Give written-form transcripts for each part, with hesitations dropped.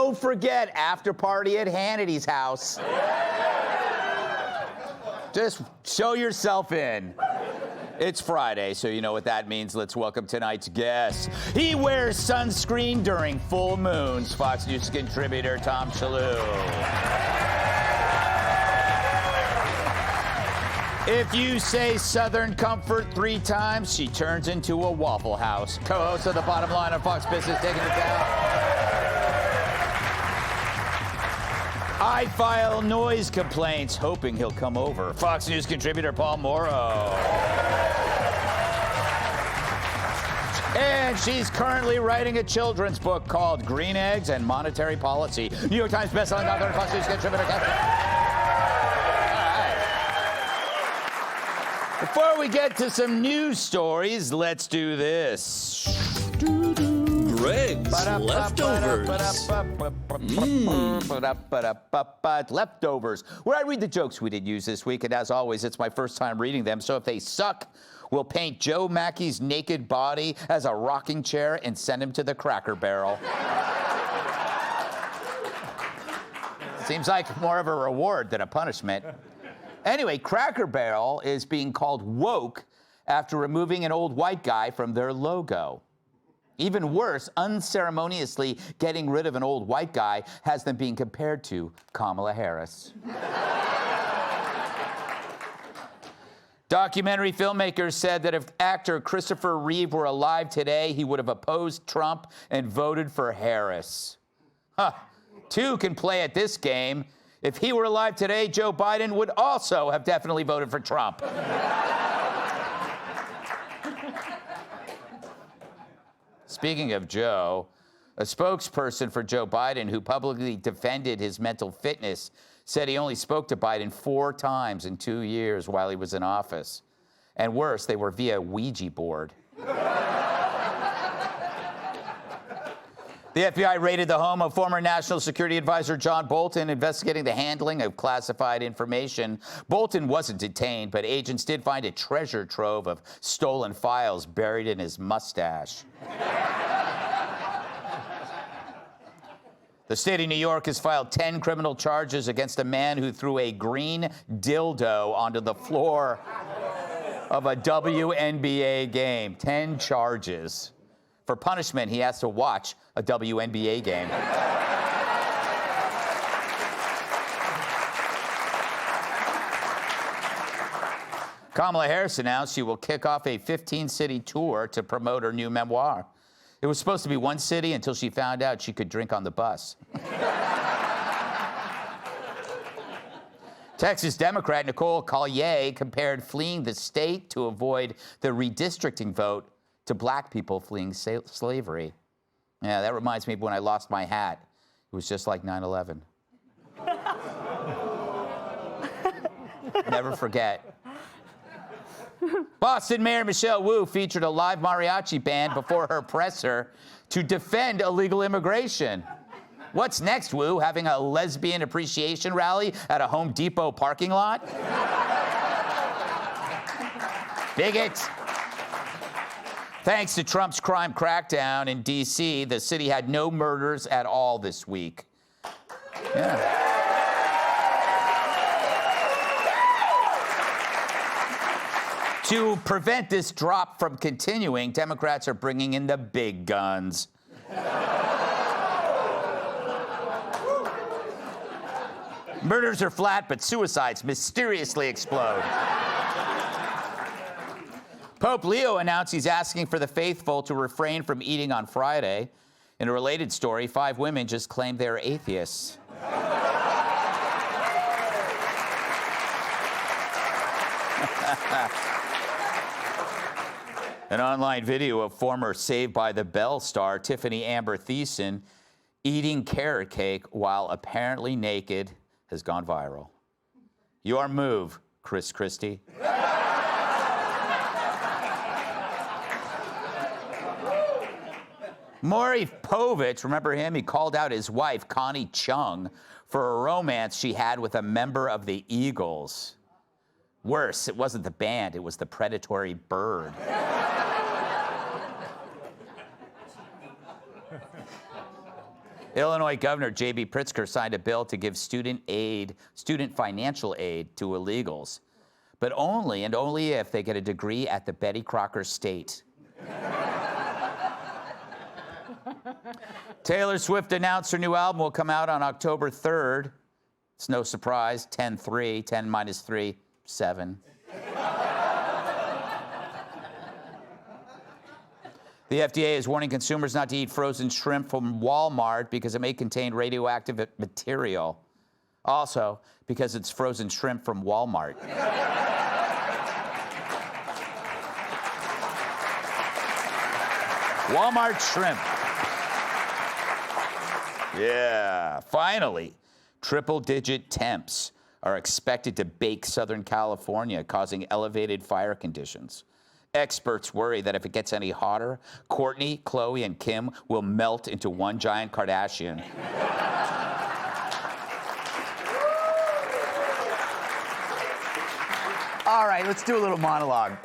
don't forget, after party at Hannity's house. Just show yourself in. It's Friday, so you know what that means. Let's welcome tonight's guest. He wears sunscreen during full moons. Fox News contributor Tom Shalhoub. If you say Southern Comfort 3 times, she turns into a Waffle House. Co-host of The Bottom Line on Fox Business, taking it down. I file noise complaints, hoping he'll come over. Fox News contributor Paul Morrow. And she's currently writing a children's book called Green Eggs and Monetary Policy. New York Times bestselling author and Fox News contributor. All right. Before we get to some news stories, let's do this. Greg's Leftovers. Leftovers, where I read the jokes we didn't use this week, and as always, it's my first time reading them, so if they suck, we'll paint Joe Mackey's naked body as a rocking chair and send him to the Cracker Barrel. Seems like more of a reward than a punishment. Anyway, Cracker Barrel is being called woke after removing an old white guy from their logo. Even worse, unceremoniously getting rid of an old white guy has them being compared to Kamala Harris. Documentary filmmakers said that if actor Christopher Reeve were alive today, he would have opposed Trump and voted for Harris. Huh. Two can play at this game. If he were alive today, Joe Biden would also have definitely voted for Trump. Speaking of Joe, a spokesperson for Joe Biden who publicly defended his mental fitness said he only spoke to Biden 4 times in 2 years while he was in office. And worse, they were via Ouija board. The FBI raided the home of former National Security Advisor John Bolton, investigating the handling of classified information. Bolton wasn't detained, but agents did find a treasure trove of stolen files buried in his mustache. The state of New York has filed 10 criminal charges against a man who threw a green dildo onto the floor of a WNBA game. 10 charges. For punishment, he has to watch a WNBA game. Kamala Harris announced she will kick off a 15-city tour to promote her new memoir. It was supposed to be 1 city until she found out she could drink on the bus. Texas Democrat Nicole Collier compared fleeing the state to avoid the redistricting vote to black people fleeing slavery. Yeah, that reminds me of when I lost my hat. It was just like 9/11. Never forget. Boston Mayor Michelle Wu featured a live mariachi band before her presser to defend illegal immigration. What's next, Wu? Having a lesbian appreciation rally at a Home Depot parking lot? Bigots. Thanks to Trump's crime crackdown in D.C., the city had no murders at all this week. Yeah. To prevent this drop from continuing, Democrats are bringing in the big guns. Murders are flat, but suicides mysteriously explode. Pope Leo announced he's asking for the faithful to refrain from eating on Friday. In a related story, 5 women just claimed they're atheists. An online video of former Saved by the Bell star Tiffany Amber Thiessen eating carrot cake while apparently naked has gone viral. Your move, Chris Christie. Maury Povich, remember him? He called out his wife, Connie Chung, for a romance she had with a member of the Eagles. Worse, it wasn't the band, it was the predatory bird. Illinois Governor J.B. Pritzker signed a bill to give student financial aid to illegals, but only and only if they get a degree at the Betty Crocker State. Taylor Swift announced her new album will come out on October 3rd. It's no surprise, 10-3, 10 minus 3, 7. The FDA is warning consumers not to eat frozen shrimp from Walmart because it may contain radioactive material. Also, because it's frozen shrimp from Walmart. Walmart shrimp. Yeah, finally, triple-digit temps are expected to bake Southern California, causing elevated fire conditions. Experts worry that if it gets any hotter, Kourtney, Khloe, and Kim will melt into one giant Kardashian. All right, let's do a little monologue.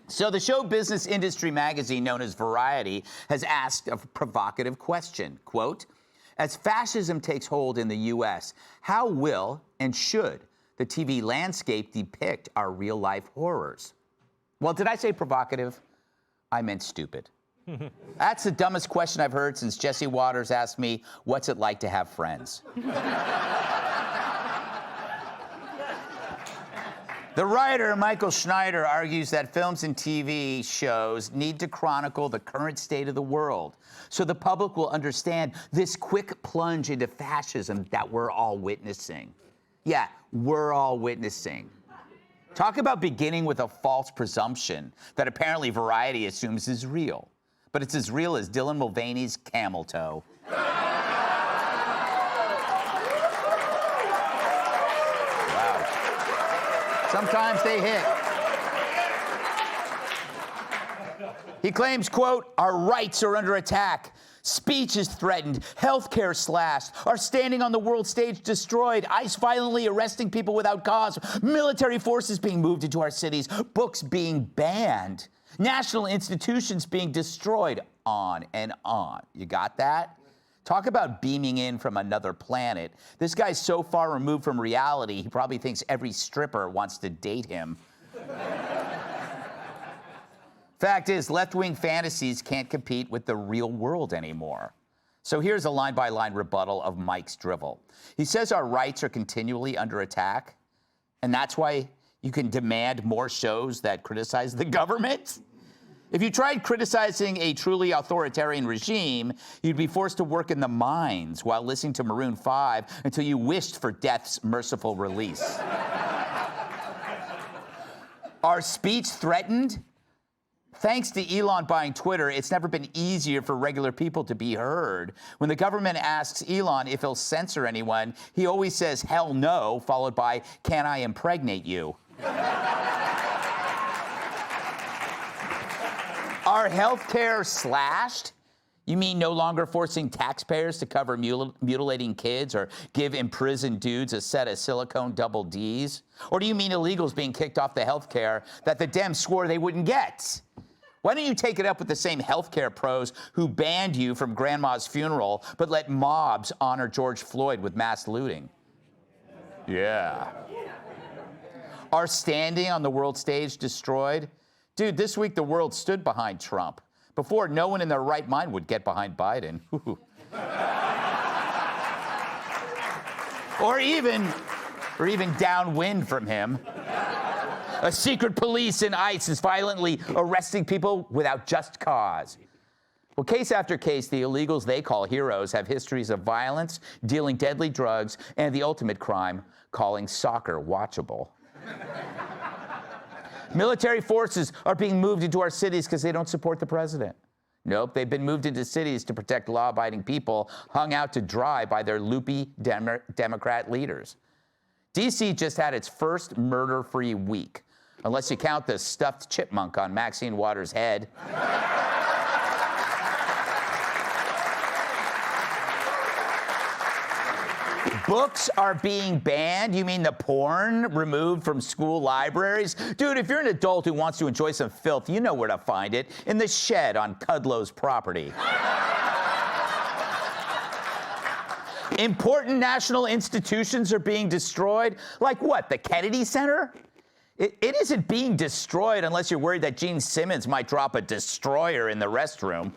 So the show business industry magazine known as Variety has asked a provocative question, quote, as fascism takes hold in the U.S., how will and should the TV landscape depict our real-life horrors? Well, did I say provocative? I meant stupid. That's the dumbest question I've heard since Jesse Waters asked me, what's it like to have friends? The writer, Michael Schneider, argues that films and TV shows need to chronicle the current state of the world so the public will understand this quick plunge into fascism that we're all witnessing. Yeah, we're all witnessing. Talk about beginning with a false presumption that apparently Variety assumes is real. But it's as real as Dylan Mulvaney's camel toe. Wow. Sometimes they hit. He claims, quote, our rights are under attack. Speech is threatened, healthcare slashed, our standing on the world stage destroyed, ICE violently arresting people without cause, military forces being moved into our cities, books being banned, national institutions being destroyed, on and on. You got that? Talk about beaming in from another planet. This guy's so far removed from reality, he probably thinks every stripper wants to date him. Fact is, left-wing fantasies can't compete with the real world anymore. So here's a line-by-line rebuttal of Mike's drivel. He says our rights are continually under attack, and that's why you can demand more shows that criticize the government? If you tried criticizing a truly authoritarian regime, you'd be forced to work in the mines while listening to Maroon 5 until you wished for death's merciful release. Our speech threatened? Thanks to Elon buying Twitter, it's never been easier for regular people to be heard. When the government asks Elon if he'll censor anyone, he always says, hell no, followed by, can I impregnate you? Our healthcare slashed? You mean no longer forcing taxpayers to cover mutilating kids or give imprisoned dudes a set of silicone double Ds? Or do you mean illegals being kicked off the healthcare that the Dems swore they wouldn't get? Why don't you take it up with the same healthcare pros who banned you from grandma's funeral but let mobs honor George Floyd with mass looting? Yeah. Our standing on the world stage destroyed? Dude, this week the world stood behind Trump. Before, no one in their right mind would get behind Biden. or even downwind from him. A secret police and ICE is violently arresting people without just cause. Well, case after case, the illegals they call heroes have histories of violence, dealing deadly drugs, and the ultimate crime, calling soccer watchable. Military forces are being moved into our cities because they don't support the president. Nope, they've been moved into cities to protect law-abiding people hung out to dry by their loopy Democrat leaders. D.C. just had its first murder-free week, unless you count the stuffed chipmunk on Maxine Waters' head. Books are being banned? You mean the porn removed from school libraries? Dude, if you're an adult who wants to enjoy some filth, you know where to find it. In the shed on Kudlow's property. Important national institutions are being destroyed. Like what, the Kennedy Center? It isn't being destroyed unless you're worried that Gene Simmons might drop a destroyer in the restroom.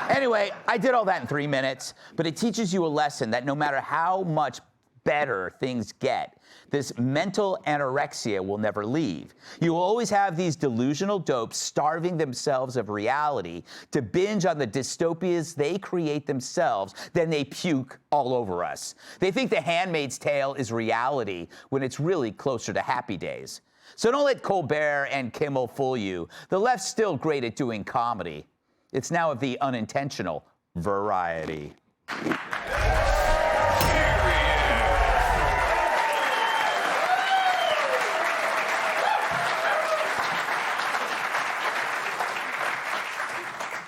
Anyway, I did all that in 3 minutes, but it teaches you a lesson that no matter how much better things get, this mental anorexia will never leave. You will always have these delusional dopes starving themselves of reality to binge on the dystopias they create themselves, then they puke all over us. They think The Handmaid's Tale is reality when it's really closer to Happy Days. So don't let Colbert and Kimmel fool you. The left's still great at doing comedy. It's now of the unintentional variety.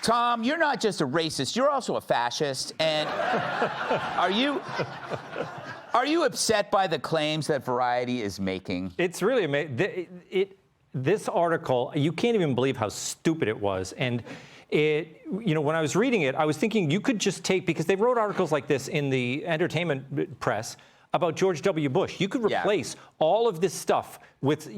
Tom, you're not just a racist, you're also a fascist. And are you upset by the claims that Variety is making? It's really amazing. This article, you can't even believe how stupid it was. And when I was reading it, I was thinking you could just take, because they wrote articles like this in the entertainment press about George W. Bush. You could replace all of this stuff with,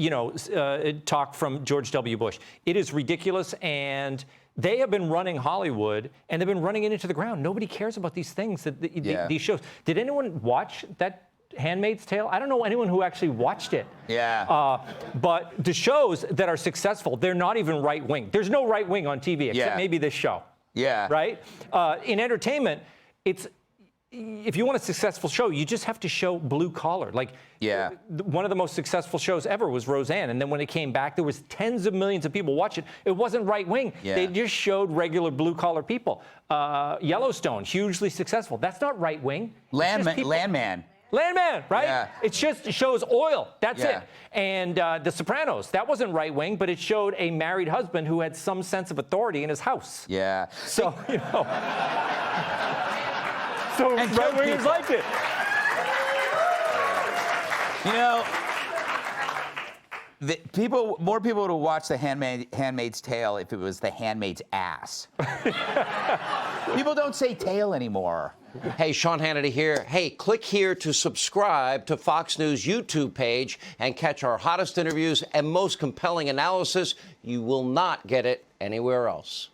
talk from George W. Bush. It is ridiculous, and they have been running Hollywood, and they've been running it into the ground. Nobody cares about these things, these shows. Did anyone watch that Handmaid's Tale? I don't know anyone who actually watched it. Yeah. But the shows that are successful, they're not even right-wing. There's no right-wing on TV except maybe this show. Yeah. Right? In entertainment, if you want a successful show, you just have to show blue collar. Like, one of the most successful shows ever was Roseanne, and then when it came back, there was tens of millions of people watching it. It wasn't right wing. Yeah. They just showed regular blue collar people. Yellowstone, hugely successful. That's not right wing. Landman. Landman, right? Yeah. It shows oil. That's it. And The Sopranos, that wasn't right wing, but it showed a married husband who had some sense of authority in his house. Yeah. So, So right-wingers liked it. More people would have watched The Handmaid's Tale if it was The Handmaid's Ass. People don't say tail anymore. Hey, Sean Hannity here. Hey, click here to subscribe to Fox News YouTube page and catch our hottest interviews and most compelling analysis. You will not get it anywhere else.